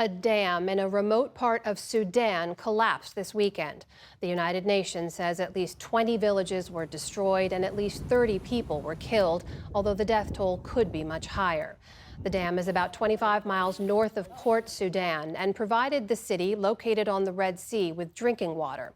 A dam in a remote part of Sudan collapsed this weekend. The United Nations says at least 20 villages were destroyed and at least 30 people were killed, although the death toll could be much higher. The dam is about 25 miles north of Port Sudan and provided the city, located on the Red Sea, with drinking water.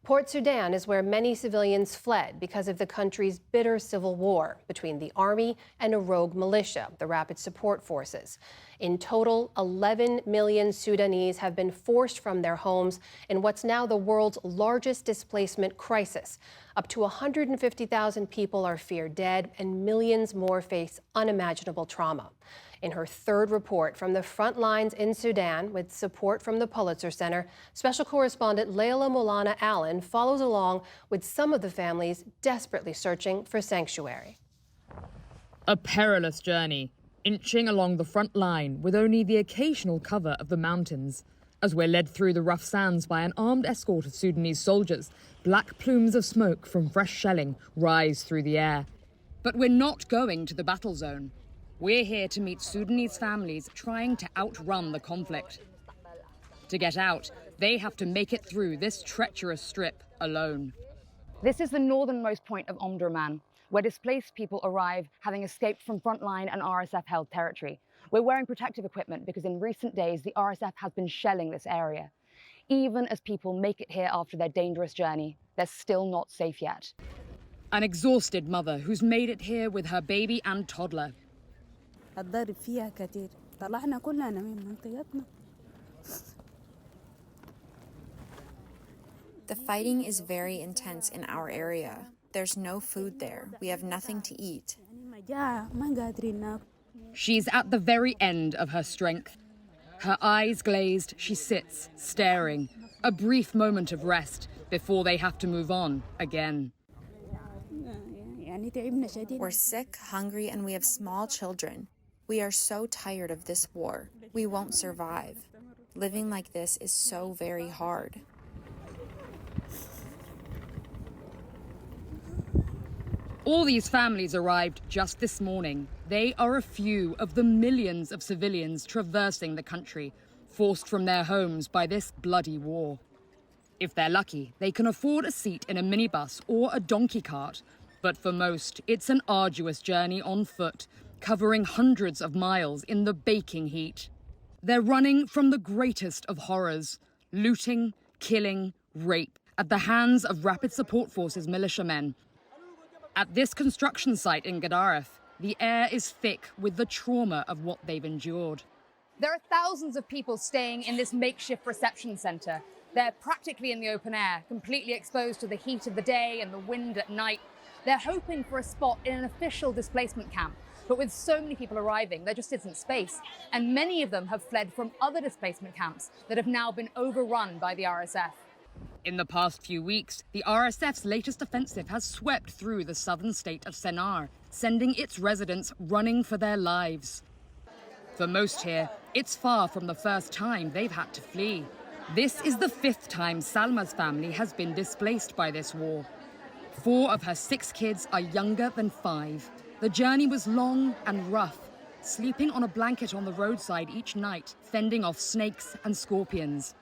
Port Sudan is where many civilians fled because of the country's bitter civil war between the army and a rogue militia, the Rapid Support Forces. In total, 11 million Sudanese have been forced from their homes in what's now the world's largest displacement crisis. Up to 150,000 people are feared dead, and millions more face unimaginable trauma. In her third report from the front lines in Sudan, with support from the Pulitzer Center, special correspondent Layla Molana Allen follows along with some of the families desperately searching for sanctuary. A perilous journey, inching along the front line with only the occasional cover of the mountains. As we're led through the rough sands by an armed escort of Sudanese soldiers, black plumes of smoke from fresh shelling rise through the air. But we're not going to the battle zone. We're here to meet Sudanese families trying to outrun the conflict. To get out, they have to make it through this treacherous strip alone. This is the northernmost point of Omdurman, where displaced people arrive having escaped from frontline and RSF-held territory. We're wearing protective equipment because in recent days, the RSF has been shelling this area. Even as people make it here after their dangerous journey, they're still not safe yet. An exhausted mother who's made it here with her baby and toddler. الضرب فيها كتير طلعنا كلنا من منطقتنا. The fighting is very intense in our area. There's no food there. We have nothing to eat. She's at the very end of her strength. Her eyes glazed, she sits, staring. A brief moment of rest before they have to move on again. We're sick, hungry, and we have small children. We are so tired of this war. We won't survive. Living like this is so very hard. All these families arrived just this morning. They are a few of the millions of civilians traversing the country, forced from their homes by this bloody war. If they're lucky, they can afford a seat in a minibus or a donkey cart. But for most, it's an arduous journey on foot, covering hundreds of miles in the baking heat. They're running from the greatest of horrors: looting, killing, rape, at the hands of Rapid Support Forces militiamen. At this construction site in Gadaref, the air is thick with the trauma of what they've endured. There are thousands of people staying in this makeshift reception center. They're practically in the open air, completely exposed to the heat of the day and the wind at night. They're hoping for a spot in an official displacement camp. But with so many people arriving, there just isn't space. And many of them have fled from other displacement camps that have now been overrun by the RSF. In the past few weeks, the RSF's latest offensive has swept through the southern state of Sennar, sending its residents running for their lives. For most here, it's far from the first time they've had to flee. This is the 5th time Salma's family has been displaced by this war. 4 of her 6 kids are younger than 5. The journey was long and rough, sleeping on a blanket on the roadside each night, fending off snakes and scorpions.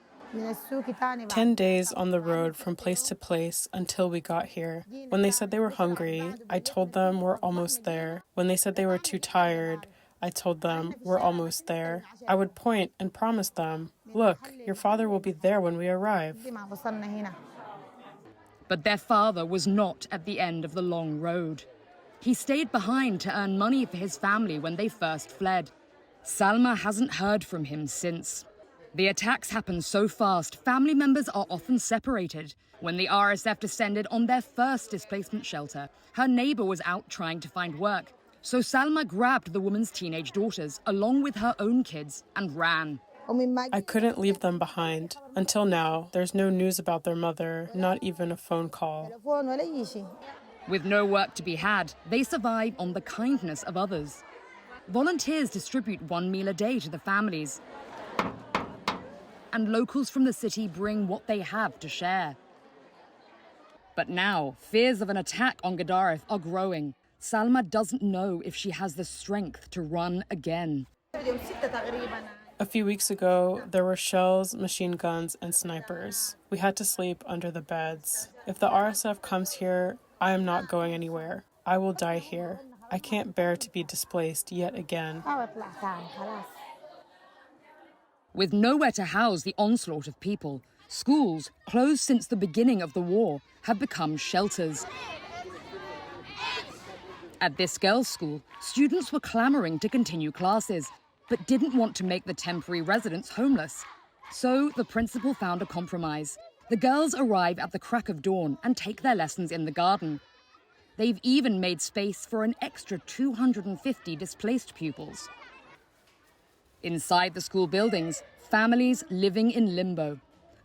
10 days on the road from place to place until we got here. When they said they were hungry, I told them we're almost there. When they said they were too tired, I told them we're almost there. I would point and promise them, look, your father will be there when we arrive. But their father was not at the end of the long road. He stayed behind to earn money for his family when they first fled. Salma hasn't heard from him since. The attacks happened so fast, family members are often separated. When the RSF descended on their first displacement shelter, her neighbor was out trying to find work. So Salma grabbed the woman's teenage daughters, along with her own kids, and ran. I couldn't leave them behind. Until now, there's no news about their mother, not even a phone call. With no work to be had, they survive on the kindness of others. Volunteers distribute 1 meal a day to the families. And locals from the city bring what they have to share. But now, fears of an attack on Gadaref are growing. Salma doesn't know if she has the strength to run again. A few weeks ago, there were shells, machine guns, and snipers. We had to sleep under the beds. If the RSF comes here, I am not going anywhere. I will die here. I can't bear to be displaced yet again. With nowhere to house the onslaught of people, schools, closed since the beginning of the war, have become shelters. At this girls' school, students were clamoring to continue classes, but didn't want to make the temporary residents homeless. So the principal found a compromise. The girls arrive at the crack of dawn and take their lessons in the garden. They've even made space for an extra 250 displaced pupils. Inside the school buildings, families living in limbo.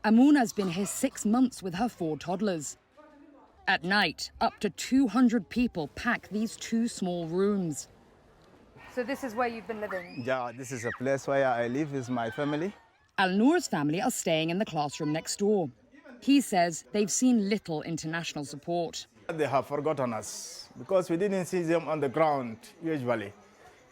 Amuna's been here 6 months with her 4 toddlers. At night, up to 200 people pack these 2 small rooms. So this is where you've been living? Yeah, this is a place where I live with my family. Al-Noor's family are staying in the classroom next door. He says they've seen little international support. They have forgotten us because we didn't see them on the ground usually.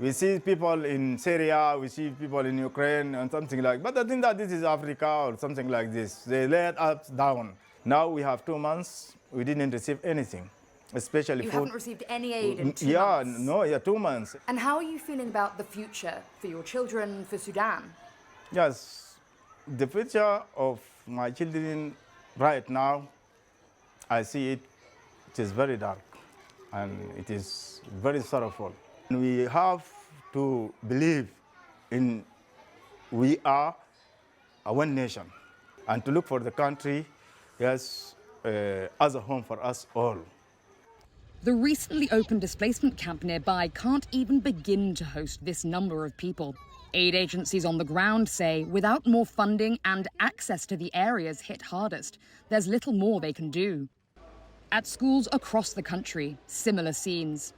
We see people in Syria, we see people in Ukraine and something like that. But I think that this is Africa or something like this. They let us down. Now we have 2 months, we didn't receive anything, especially You food. haven't received any aid in 2 months? 2 months. And how are you feeling about the future for your children, for Sudan? Yes, the future of my children right now, I see it is very dark and it is very sorrowful. And we have to believe in we are a one nation and to look for the country, yes, as a home for us all. The recently opened displacement camp nearby can't even begin to host this number of people. Aid agencies on the ground say without more funding and access to the areas hit hardest, there's little more they can do. At schools across the country, similar scenes.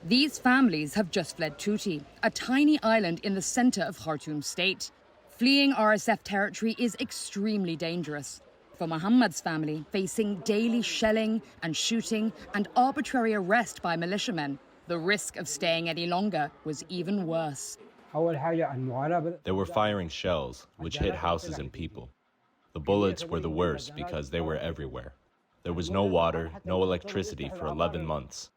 These families have just fled Tuti, a tiny island in the center of Khartoum state. Fleeing RSF territory is extremely dangerous. For Muhammad's family, facing daily shelling and shooting and arbitrary arrest by militiamen, the risk of staying any longer was even worse. They were firing shells, which hit houses and people. The bullets were the worst because they were everywhere. There was no water, no electricity for 11 months.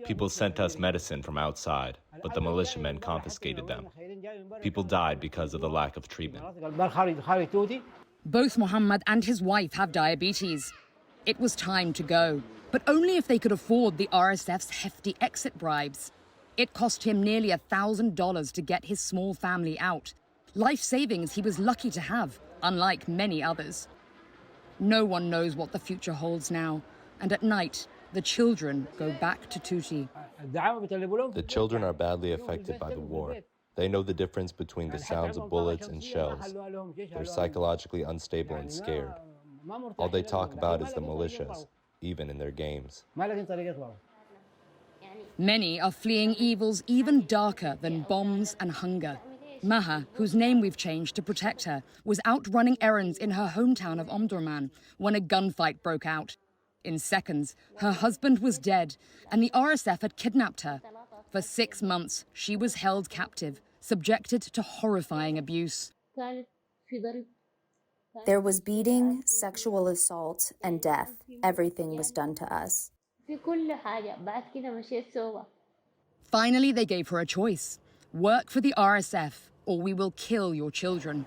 People sent us medicine from outside, but the militiamen confiscated them. People died because of the lack of treatment. Both Muhammad and his wife have diabetes. It was time to go, but only if they could afford the RSF's hefty exit bribes. It cost him nearly $1,000 to get his small family out. Life savings he was lucky to have, unlike many others. No one knows what the future holds now, and at night, the children go back to Tuti. The children are badly affected by the war. They know the difference between the sounds of bullets and shells. They're psychologically unstable and scared. All they talk about is the militias, even in their games. Many are fleeing evils even darker than bombs and hunger. Maha, whose name we've changed to protect her, was out running errands in her hometown of Omdurman when a gunfight broke out. In seconds, her husband was dead, and the RSF had kidnapped her. For 6 months, she was held captive, subjected to horrifying abuse. There was beating, sexual assault, and death. Everything was done to us. Finally, they gave her a choice. Work for the RSF, or we will kill your children.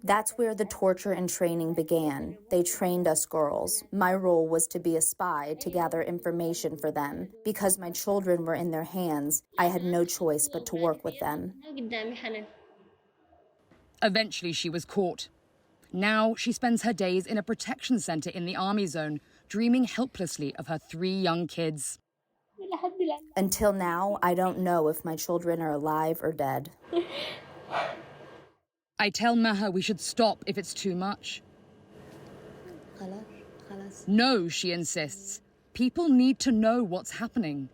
That's where the torture and training began. They trained us girls. My role was to be a spy to gather information for them. Because my children were in their hands, I had no choice but to work with them. Eventually, she was caught. Now, she spends her days in a protection center in the army zone, dreaming helplessly of her 3 young kids. Until now, I don't know if my children are alive or dead. I tell Maha we should stop if it's too much. No, she insists. People need to know what's happening.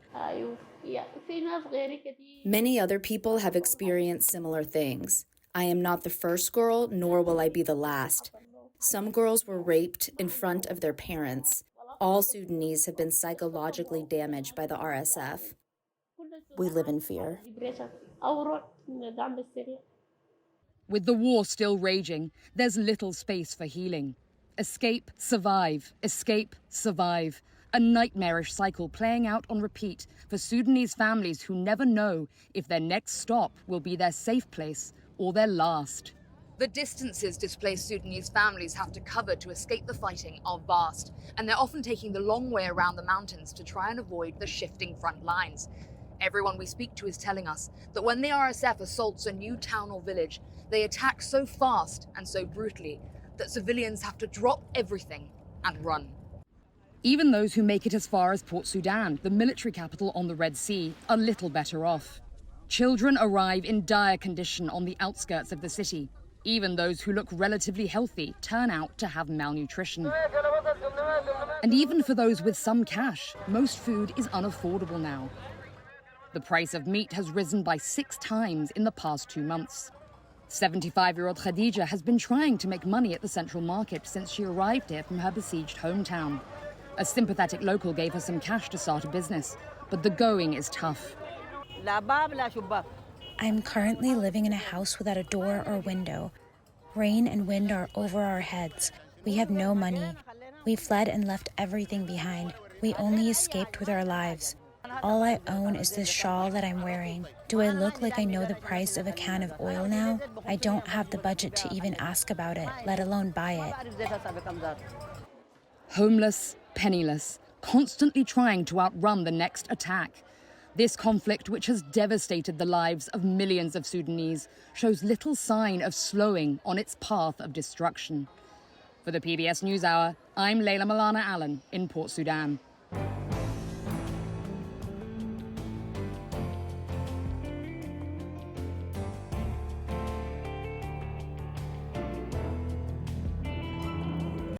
Many other people have experienced similar things. I am not the first girl, nor will I be the last. Some girls were raped in front of their parents. All Sudanese have been psychologically damaged by the RSF. We live in fear. With the war still raging, there's little space for healing. Escape, survive, escape, survive. A nightmarish cycle playing out on repeat for Sudanese families who never know if their next stop will be their safe place or their last. The distances displaced Sudanese families have to cover to escape the fighting are vast, and they're often taking the long way around the mountains to try and avoid the shifting front lines. Everyone we speak to is telling us that when the RSF assaults a new town or village, they attack so fast and so brutally that civilians have to drop everything and run. Even those who make it as far as Port Sudan, the military capital on the Red Sea, are little better off. Children arrive in dire condition on the outskirts of the city. Even those who look relatively healthy turn out to have malnutrition. And even for those with some cash, most food is unaffordable now. The price of meat has risen by 6 times in the past 2 months. 75-year-old Khadija has been trying to make money at the central market since she arrived here from her besieged hometown. A sympathetic local gave her some cash to start a business, but the going is tough. I'm currently living in a house without a door or window. Rain and wind are over our heads. We have no money. We fled and left everything behind. We only escaped with our lives. All I own is this shawl that I'm wearing. Do I look like I know the price of a can of oil now? I don't have the budget to even ask about it, let alone buy it. Homeless, penniless, constantly trying to outrun the next attack. This conflict, which has devastated the lives of millions of Sudanese, shows little sign of slowing on its path of destruction. For the PBS NewsHour, I'm Leila Malana Allen in Port Sudan.